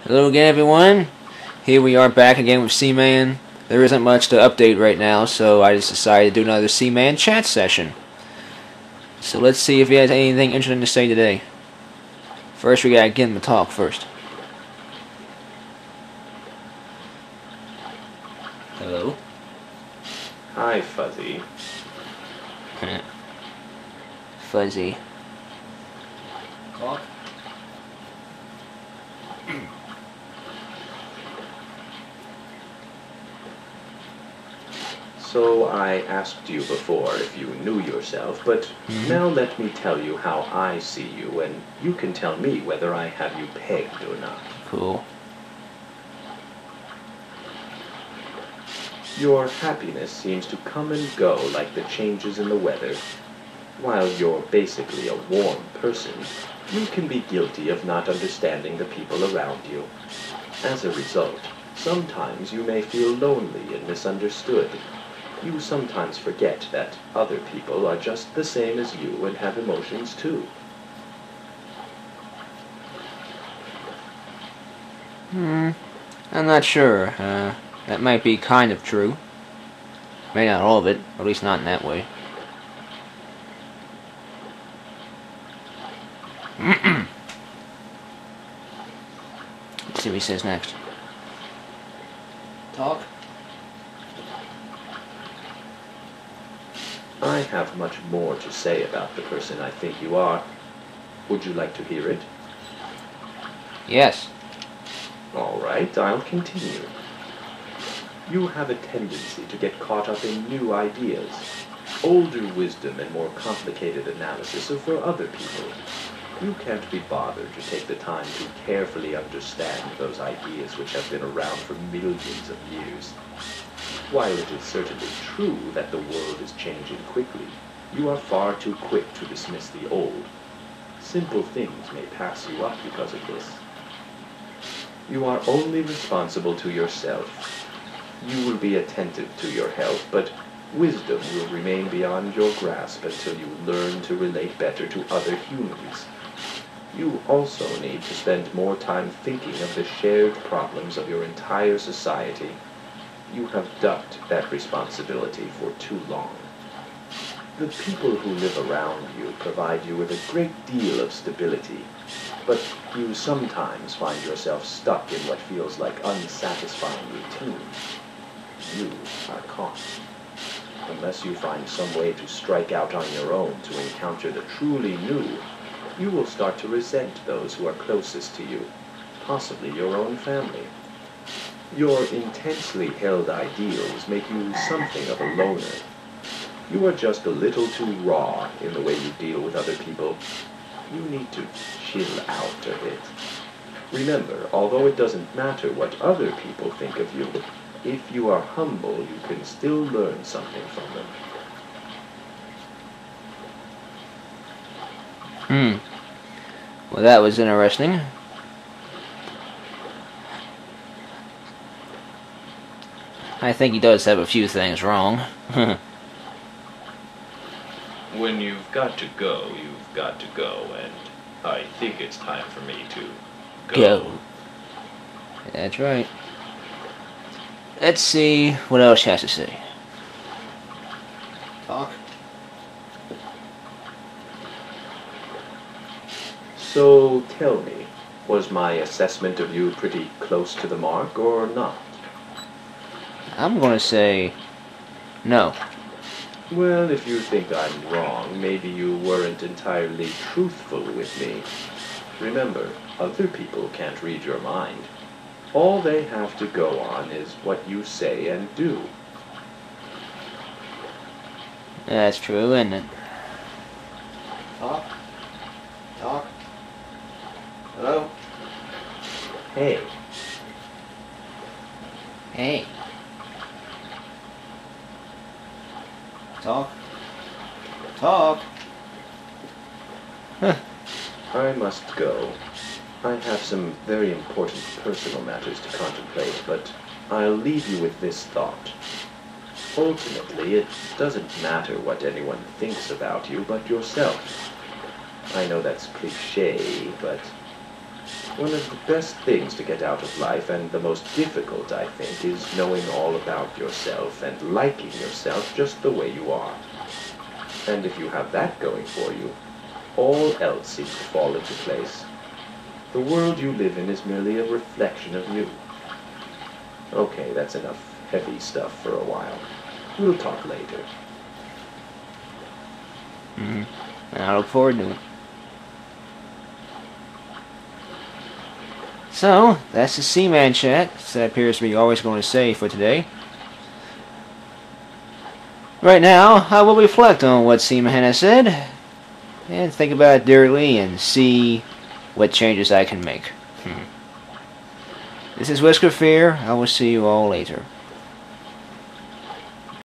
Hello again, everyone. Here we are back again with Seaman. There isn't much to update right now, so I just decided to do another Seaman chat session. So let's see if he has anything interesting to say today. First, we gotta get him to talk first. Hello? Hi, Fuzzy. Fuzzy. Talk? So I asked you before if you knew yourself, but now let me tell you how I see you, and you can tell me whether I have you pegged or not. Cool. Your happiness seems to come and go like the changes in the weather. While you're basically a warm person, you can be guilty of not understanding the people around you. As a result, sometimes you may feel lonely and misunderstood. You sometimes forget that other people are just the same as you and have emotions too. I'm not sure. That might be kind of true. Maybe not all of it, or at least not in that way. Let's see what he says next. Talk? I have much more to say about the person I think you are. Would you like to hear it? Yes. All right, I'll continue. You have a tendency to get caught up in new ideas. Older wisdom and more complicated analysis are for other people. You can't be bothered to take the time to carefully understand those ideas which have been around for millions of years. While it is certainly true that the world is changing quickly, you are far too quick to dismiss the old. Simple things may pass you up because of this. You are only responsible to yourself. You will be attentive to your health, but wisdom will remain beyond your grasp until you learn to relate better to other humans. You also need to spend more time thinking of the shared problems of your entire society. You have ducked that responsibility for too long. The people who live around you provide you with a great deal of stability, but you sometimes find yourself stuck in what feels like unsatisfying routine. You are caught. Unless you find some way to strike out on your own to encounter the truly new, you will start to resent those who are closest to you, possibly your own family. Your intensely held ideals make you something of a loner. You are just a little too raw in the way you deal with other people. You need to chill out a bit. Remember, although it doesn't matter what other people think of you, if you are humble, you can still learn something from them. Well, that was interesting. I think he does have a few things wrong. When you've got to go, you've got to go, and I think it's time for me to go. That's right. Let's see what else he has to say. Talk. So tell me, was my assessment of you pretty close to the mark or not? I'm gonna say no. Well, if you think I'm wrong, maybe you weren't entirely truthful with me. Remember, other people can't read your mind. All they have to go on is what you say and do. That's true, isn't it? Talk. Talk. Hello? Hey. Hey. Talk. Talk. I must go. I have some very important personal matters to contemplate, but I'll leave you with this thought. Ultimately, it doesn't matter what anyone thinks about you but yourself. I know that's cliché, but One of the best things to get out of life, and the most difficult, I think, is knowing all about yourself and liking yourself just the way you are. And if you have that going for you, all else seems to fall into place. The world you live in is merely a reflection of you. Okay, that's enough heavy stuff for a while. We'll talk later. And I look forward to it. So, that's the Seaman chat. That appears to be always going to say for today. Right now, I will reflect on what Seaman has said, and think about it dearly, and see what changes I can make. This is Whisker Fear. I will see you all later.